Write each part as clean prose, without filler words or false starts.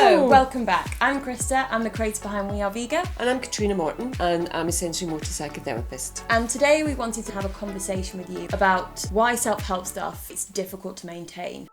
So, welcome back. I'm Krista, I'm the creator behind We Are Vega. And I'm Catriona Morten, and I'm a sensory motor psychotherapist. And today we wanted to have a conversation with you about why self-help stuff is difficult to maintain.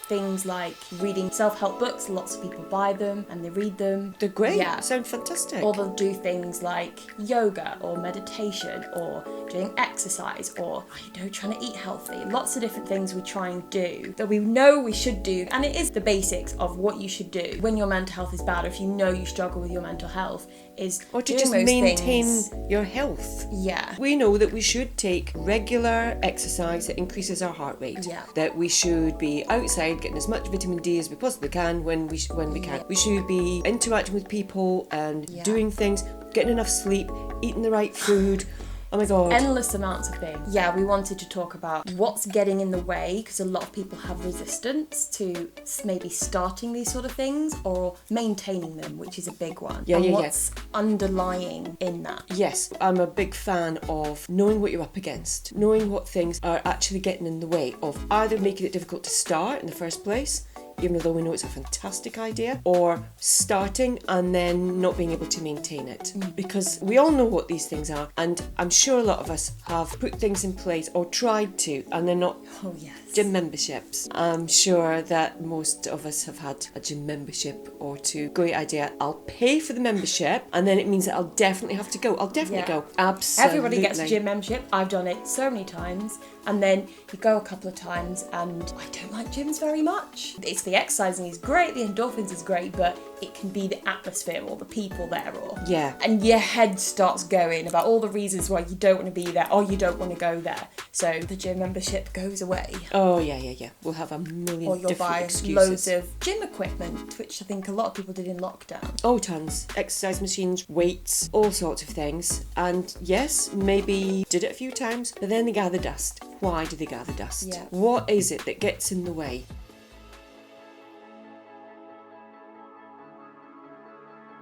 Things like reading self-help books, lots of people buy them and they read them. They're great, yeah. Sound fantastic. Or they'll do things like yoga or meditation or doing exercise or, trying to eat healthy. Lots of different things we try and do that we know we should do. And it is the basics of what you should do when your mental health is bad, or if you know you struggle with your mental health, is or to doing just those maintain things. your health. Yeah. We know that we should take regular exercise that increases our heart rate. Yeah. That we should be outside getting as much vitamin D as we possibly can when we can. We should be interacting with people and doing things, getting enough sleep, eating the right food. Oh my God. Endless amounts of things. Yeah, we wanted to talk about what's getting in the way, because a lot of people have resistance to maybe starting these sort of things or maintaining them, which is a big one. What's underlying in that. Yes, I'm a big fan of knowing what you're up against, knowing what things are actually getting in the way of either making it difficult to start in the first place, even though we know it's a fantastic idea, or starting and then not being able to maintain it. Because we all know what these things are, and I'm sure a lot of us have put things in place or tried to, and they're not. Oh yes. Gym memberships. I'm sure that most of us have had a gym membership or two. Great idea. I'll pay for the membership, and then it means that I'll definitely have to go. I'll definitely go. Absolutely. Everybody gets a gym membership. I've done it so many times. And then you go a couple of times and I don't like gyms very much. It's the exercising is great, the endorphins is great, but it can be the atmosphere or the people there, or and your head starts going about all the reasons why you don't want to be there or you don't want to go there. So the gym membership goes away. Oh yeah. We'll have a million or you'll different buy excuses. Loads of gym equipment, which I think a lot of people did in lockdown. Oh, tons. Exercise machines, weights, all sorts of things. And yes, maybe did it a few times, but then they gather dust. Why do they gather dust? Yeah. What is it that gets in the way?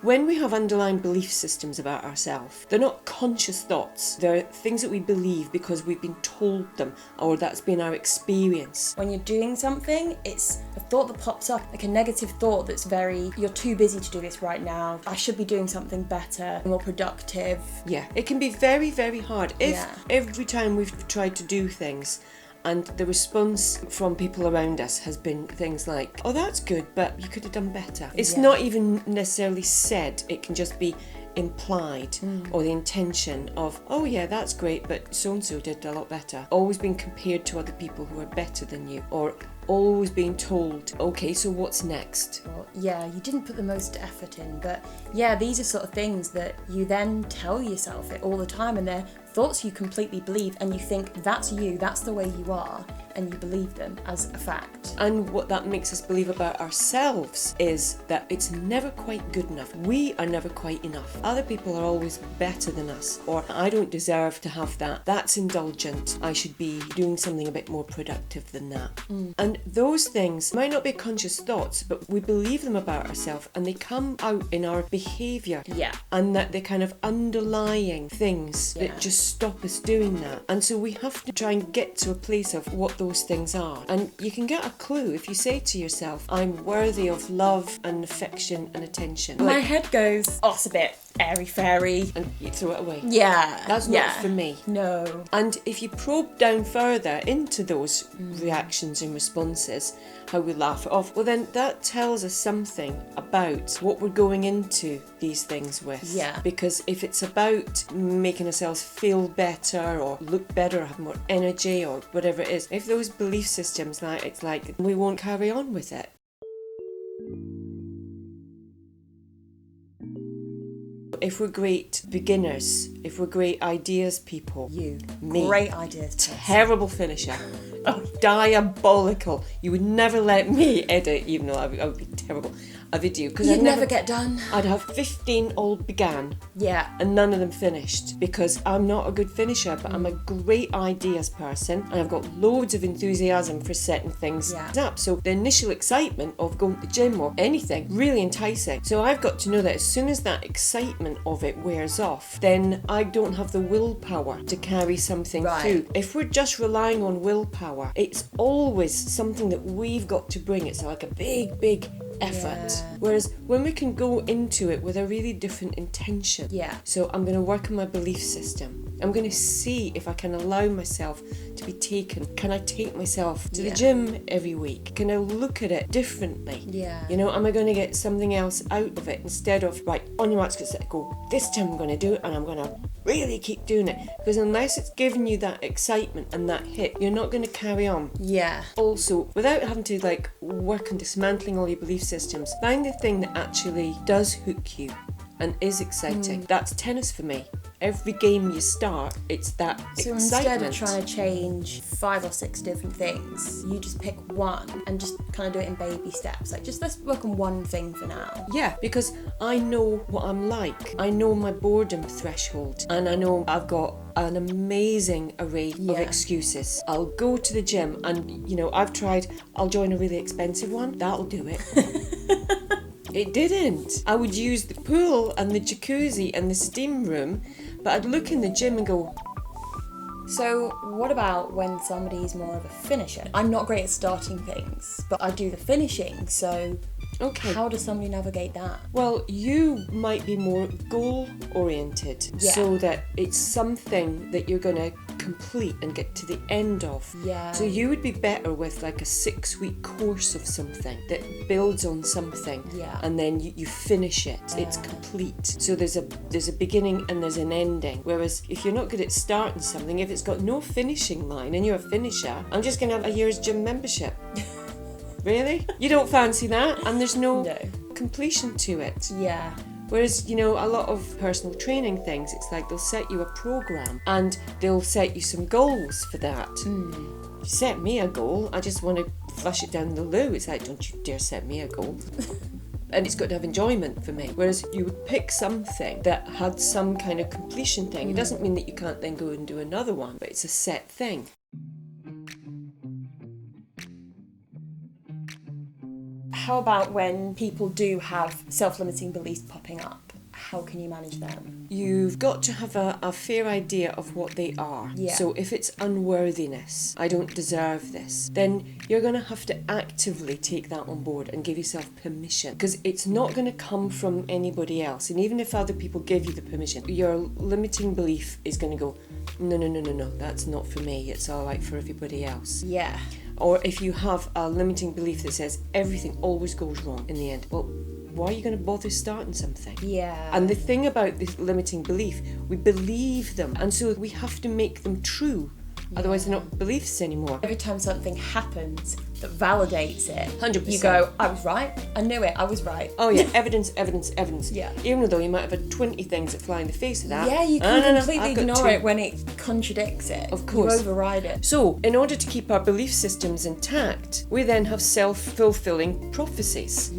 When we have underlying belief systems about ourselves, they're not conscious thoughts. They're things that we believe because we've been told them, or that's been our experience. When you're doing something, it's a thought that pops up, like a negative thought that's you're too busy to do this right now. I should be doing something better, more productive. Yeah, it can be very, very hard. If every time we've tried to do things, and the response from people around us has been things like, oh, that's good, but you could have done better. It's not even necessarily said, it can just be implied, or the intention of, oh yeah, that's great, but so-and-so did a lot better. Always being compared to other people who are better than you, or always being told, okay, so what's next? Well, you didn't put the most effort in, but these are sort of things that you then tell yourself it all the time, and they're thoughts you completely believe, and you think that's you, that's the way you are, and you believe them as a fact. And what that makes us believe about ourselves is that it's never quite good enough. We are never quite enough. Other people are always better than us, or I don't deserve to have that. That's indulgent. I should be doing something a bit more productive than that. And those things might not be conscious thoughts, but we believe them about ourselves, and they come out in our behaviour. Yeah. And that they're kind of underlying things that just stop us doing that. And so we have to try and get to a place of what those things are. And you can get a clue if you say to yourself, I'm worthy of love and affection and attention. My head goes, oh, it's a bit airy-fairy. And you throw it away. Yeah. That's not for me. No. And if you probe down further into those reactions and responses, how we laugh it off, well then that tells us something about what we're going into these things with. Yeah. Because if it's about making ourselves feel better or look better or have more energy or whatever it is, if those belief systems, it's like we won't carry on with it. If we're great beginners, if we're great ideas people, me, great ideas, terrible finisher, diabolical. You would never let me edit, even though I would be terrible. a video. Because You'd never get done. I'd have 15 all began. Yeah. And none of them finished, because I'm not a good finisher, but I'm a great ideas person, and I've got loads of enthusiasm for setting things up. So the initial excitement of going to the gym or anything, really enticing. So I've got to know that as soon as that excitement of it wears off, then I don't have the willpower to carry something through. If we're just relying on willpower, it's always something that we've got to bring. It's like a big effort. Whereas when we can go into it with a really different intention. So I'm going to work on my belief system. I'm going to see if I can allow myself to be taken. Can I take myself to the gym every week? Can I look at it differently? You know, am I going to get something else out of it instead of, right, on your marks, get set, go. This time I'm going to do it, and I'm going to really keep doing it. Because unless it's giving you that excitement and that hit, you're not going to carry on. Also, without having to like work on dismantling all your belief systems, find the thing that actually does hook you and is exciting. That's tennis for me. Every game you start, it's that so excitement. Instead of trying to change 5 or 6 different things, you just pick one and just kind of do it in baby steps. Like, just let's work on one thing for now. Yeah, because I know what I'm like. I know my boredom threshold, and I know I've got an amazing array of excuses. I'll go to the gym, and you know, I've tried, I'll join a really expensive one. That'll do it. It didn't. I would use the pool and the jacuzzi and the steam room, but I'd look in the gym and go... So what about when somebody's more of a finisher? I'm not great at starting things, but I do the finishing, so how does somebody navigate that? Well, you might be more goal-oriented, so that it's something that you're going to complete and get to the end of. So you would be better with like a 6-week course of something that builds on something, and then you finish it. It's complete. So there's a beginning and there's an ending. Whereas if you're not good at starting something, if it's got no finishing line and you're a finisher, I'm just going to have a year's gym membership. Really? You don't fancy that? And there's no completion to it. Whereas, you know, a lot of personal training things, it's like they'll set you a program and they'll set you some goals for that. You set me a goal, I just want to flush it down the loo. It's like, don't you dare set me a goal. And it's got to have enjoyment for me. Whereas you would pick something that had some kind of completion thing. It doesn't mean that you can't then go and do another one, but it's a set thing. How about when people do have self-limiting beliefs popping up? How can you manage them? You've got to have a fair idea of what they are. So if it's unworthiness, I don't deserve this, then you're going to have to actively take that on board and give yourself permission, because it's not going to come from anybody else. And even if other people give you the permission, your limiting belief is going to go, no, that's not for me, it's all right for everybody else. Or if you have a limiting belief that says everything always goes wrong in the end, well, why are you going to bother starting something? And the thing about this limiting belief, we believe them, and so we have to make them true. Otherwise they're not beliefs anymore. Every time something happens that validates it, 100%. You go, I was right, I knew it, I was right. Oh yeah, evidence. Even though you might have had 20 things that fly in the face of that. You can completely ignore it when it contradicts it. Of course. You override it. So, in order to keep our belief systems intact, we then have self-fulfilling prophecies.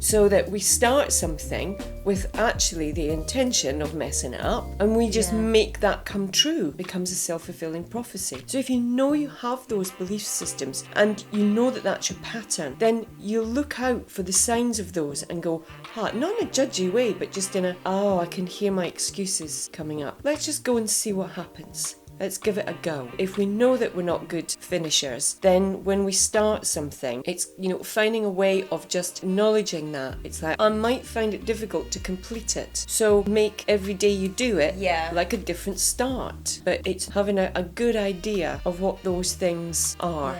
So that we start something with actually the intention of messing it up, and we just make that come true. It becomes a self-fulfilling prophecy. So if you know you have those belief systems and you know that that's your pattern, then you look out for the signs of those and go, not in a judgy way, but just in I can hear my excuses coming up. Let's just go and see what happens. Let's give it a go. If we know that we're not good finishers, then when we start something, it's, finding a way of just acknowledging that. It's like, I might find it difficult to complete it. So make every day you do it like a different start. But it's having a good idea of what those things are.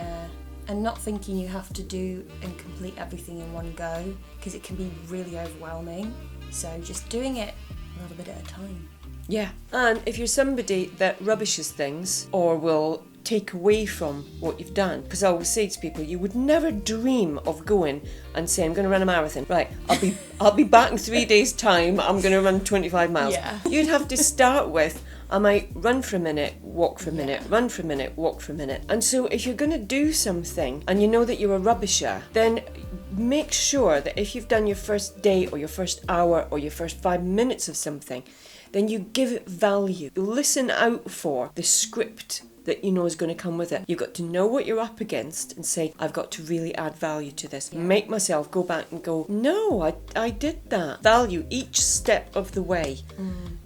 And not thinking you have to do and complete everything in one go, because it can be really overwhelming. So just doing it a little bit at a time. And if you're somebody that rubbishes things or will take away from what you've done, because I always say to people, you would never dream of going and saying, I'm going to run a marathon. Right, I'll be back in 3 days' time, I'm going to run 25 miles. You'd have to start with, I might run for a minute, walk for a minute, run for a minute, walk for a minute. And so if you're going to do something and you know that you're a rubbisher, then make sure that if you've done your first day or your first hour or your first 5 minutes of something, then you give it value. Listen out for the script that you know is going to come with it. You've got to know what you're up against and say, I've got to really add value to this. Yeah. Make myself go back and go, no, I did that. Value each step of the way.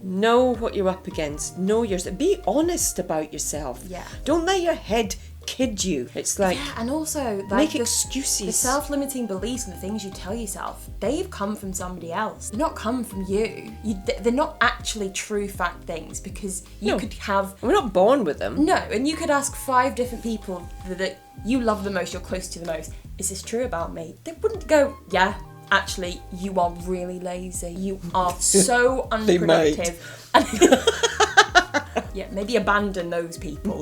Know what you're up against. Know yourself. Be honest about yourself. Yeah. Don't let your head kid you. It's like, yeah, and also like make excuses. The self-limiting beliefs and the things you tell yourself, they've come from somebody else. They're not come from you. They're not actually true fact things, because you could have. We're not born with them. No, and you could ask 5 different people that you love the most, you're close to the most. Is this true about me? They wouldn't go, yeah. Actually, you are really lazy. You are so unproductive. Yeah, maybe abandon those people.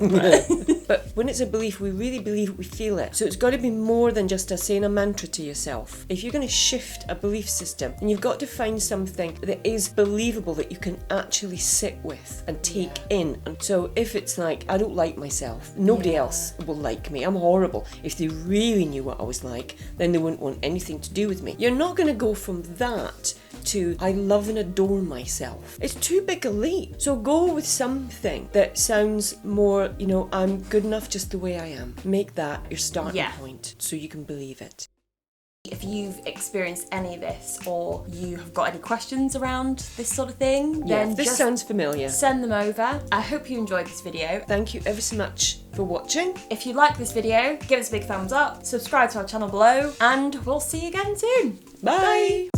But when it's a belief, we really believe it, we feel it. So it's got to be more than just saying a mantra to yourself. If you're going to shift a belief system, then you've got to find something that is believable, that you can actually sit with and take in. And so if it's like, I don't like myself, nobody else will like me, I'm horrible. If they really knew what I was like, then they wouldn't want anything to do with me. You're not going to go from that to I love and adore myself. It's too big a leap. So go with something that sounds more, I'm good enough just the way I am. Make that your starting point so you can believe it. If you've experienced any of this, or you have got any questions around this sort of thing, then this sounds familiar. Send them over. I hope you enjoyed this video. Thank you ever so much for watching. If you like this video, give us a big thumbs up, subscribe to our channel below, and we'll see you again soon. Bye.